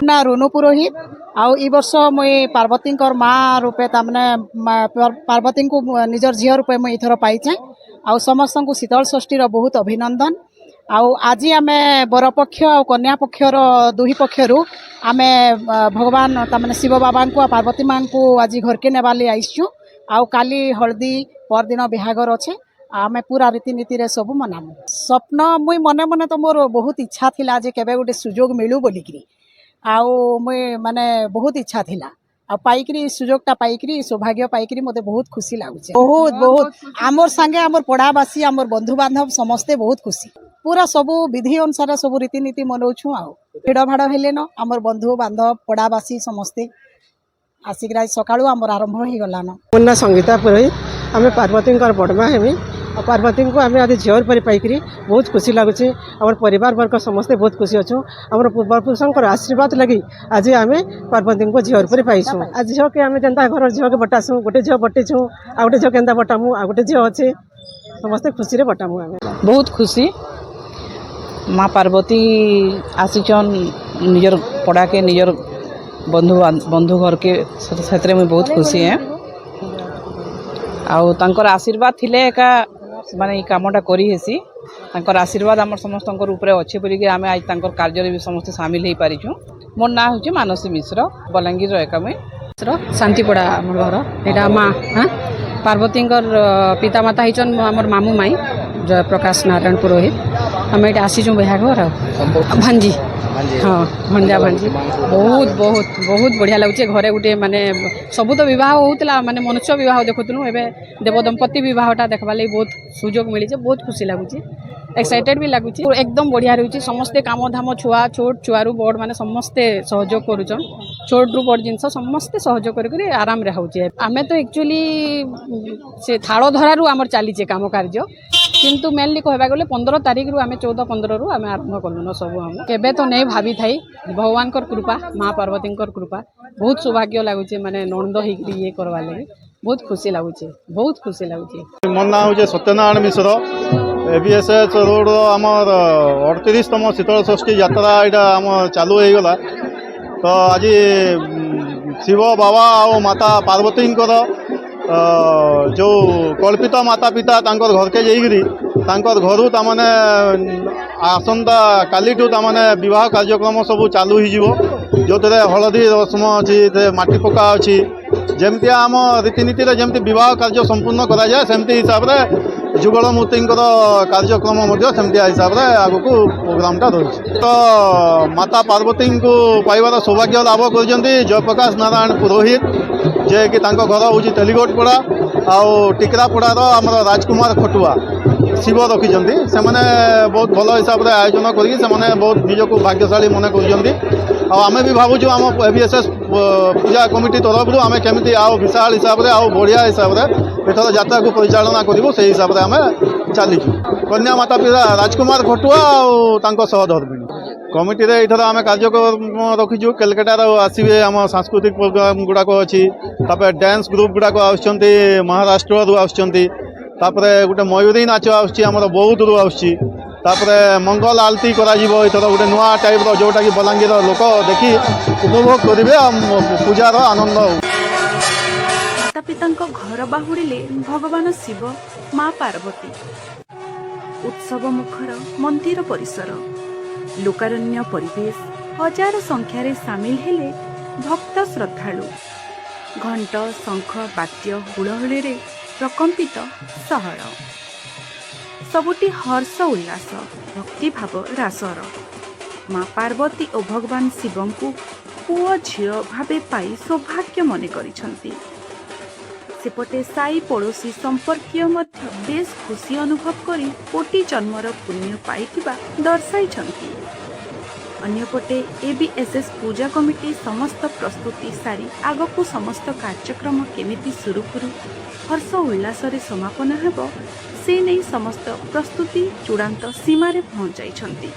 ना रुनु पुरोहित आउ ई वर्ष मुई पार्वती माँ रूपे तमने पार्वती को निजर झील रूपे मुई इथर पाइचे आउ समस्त को शीतल षष्ठी बहुत अभिनंदन। आउ आज आम बरपक्ष आ कन्या पक्षर दुही पक्षर आम भगवान तमने शिव बाबा को पार्वती माँ को आज घर के नेवाली आईचु आउ काली हल्दी परदिन बिहागर अच्छे आमे पूरा रीतिनीति रे सब मनामु। स्वप्न मुई मने मने तो मोर बहुत इच्छा थिला जे केबे गोटे सुजोग मिलू बोलिकी आउ मुई माने बहुत इच्छा थिला आ पाइकरी सुजोगटा पाइकरी सौभाग्य पाइकरी मते बहुत खुशी लागुचे। बहुत बहुत आमर संगे आमर पड़ावासी आमर बंधु बांधव समस्ते बहुत खुशी पूरा सबू विधि अनुसार सब रीतिनीति मनाऊँ आउ भिड़ भाड़ हेले न आमर बंधु बांधव पड़ावासी समस्ते आसिक सकाळु आमर आरंभ हो गलान। मुन्ना संगीता पुरोहित आम पार्वती बड़मा हेमी पार्वती को आम आज झील पर पाइकरी बहुत खुशी लगुच आम परिवार वर्ग समस्ते बहुत खुशी अच्छु आम पूर्वपुरुषों आशीर्वाद लगी आज आम पार्वती को झील पर पाइछू। आज झील के आम जनता घर झील के बटासु गोटे झील बटेछू आ गोटे झील केन्ता बटामु आ गोटे झील अच्छे समस्ते खुशी रे बटामु। आम बहुत खुशी माँ पार्वती आसीचन निजर पड़ा के निजर बंधु घर के क्षेत्र में बहुत खुशी है आउ तांकर आशीर्वाद थिले एका माने कामटा करी हेसी तांकर आशीर्वाद आम समस्त ऊपर अच्छे बोलिके आम आज तांकर कार्य भी समस्त सामिल हो पारिछुँ। मोर ना हूँ मानसी मिश्र बलांगीर एकामे शांतिपड़ा आम घर यहाँ माँ पार्वती पितामाता होचन आमर मामू माई जयप्रकाश नारायण पुरोहित आम ये आसीचु बिहाघर भांजी हाँ भंजा भांजी बहुत बहुत बहुत बढ़िया लगुचे घरे गोटे माने सबू तो बह होता माने मनुष्य बह देखुलु एवं देव दंपति बहटा देखा लगे बहुत सुजोग मिली बहुत खुशी लगुच एक्साइटेड भी लगुच एकदम बढ़िया रही समस्ते काम धाम छुआ छोट छुआरू बड़ माने समस्ते सहयोग करुचन छोट रु बड़ जिनस समस्ते सहयोग कर आराम रे होचे। आमे तो एक्चुअली से थाल धरारू आमर चलीचे काम कार्य किंतु मेनली कहबा गले 15 तारीख रु आमे 14-15 रु आमे आरंभ कलुन सब हम केबे तो नहीं भाभी थाई भगवान कृपा माँ पार्वती कृपा बहुत सौभाग्य लगुचे माने नंद होकर ये करवा लगे बहुत खुशी लगुचे बहुत खुशी लगुचे। मोर ना हूँ सत्यनारायण मिश्र एबीएसएच रोड आमर 38तम शीतल षष्ठी यात्रा यहाँ आम चालू हो गला तो आज शिव बाबा और माता पार्वती जो कल्पित माता पिता तांकर घर के जाइकरी तांकर घरू तामने आसंता कालीठू तामने विवाह कार्यक्रम सब चालू हो जो हलदी रस्म अच्छी माटी पका अच्छी जमती आम रीतिनीति जमती विवाह कार्य संपूर्ण करा जाए सेमती हिसाब से जुगल मूर्ति कार्यक्रम सेमती हिसाब से आग को प्रोग्रामटा रही तो माता पार्वती को पाइबार सौभाग्य लाभ कर जयप्रकाश नारायण पुरोहित जे कि घर हूँ तेलीगोटपड़ा आउ टिकरापड़ार आम राजकुमार खटुआ शिव रखिंट से बहुत भल हिसाब से आयोजन करके बहुत निजक भाग्यशाली मन कर भी भावुँ आम एबीएसएस पूजा कमिटी तरफ आम केमी आओ विशाल हिसाब से आओ बढ़िया हिसाब से एथर यात्रा को परिचालना करूँ से हिसाब से आम चलीचु। कन्या माता पिता राजकुमार खटुआ और सहधर्मिणी कमिटी रे इथर आम कार्यक्रम रखीचु कलकातार आसवे आम सांस्कृतिक प्रोग्राम गुड़ाक अच्छी डांस ग्रुप गुड़ाक आसुच्चंती महाराष्ट्र रु आसुच्चंती गोटे मयूरी नाच आमर बौद्ध रु आसुच्ची मंगल आलती करा इथर गोटे नुआ टाइप जोटा कि बलांगीर लोक देखी उपभोग करेंगे पूजार आनंद। माता पिता घर बाहुड़िले भगवान शिव माँ पार्वती उत्सव मुखर मंदिर परिसर लोकारण्य परिवेश हजार संख्यार सामिल हेले भक्त श्रद्धालु घंट शंख बाद्य हुलहुली प्रकंपित सहर सबुटी हर्ष उल्लास भक्तिभाव रासर माँ पार्वती और भगवान शिव को पुओ झील भावे पाई सौभाग्य मन करिसंती। सेपटे साई पड़ोशी संपर्कीय मध्य बेस खुशी अनुभव करी कोटि जन्मर पुण्य पाइथिबा दर्शाइछंती। अन्यपटे एबीएसएस पूजा कमिटी समस्त प्रस्तुति सारी आगकू समस्त कार्यक्रम केमिति सुरुखुरु हर्ष उल्लास समापन हेब से नहीं समस्त प्रस्तुति चूड़ांत सीमारे पहुंचाइछंती।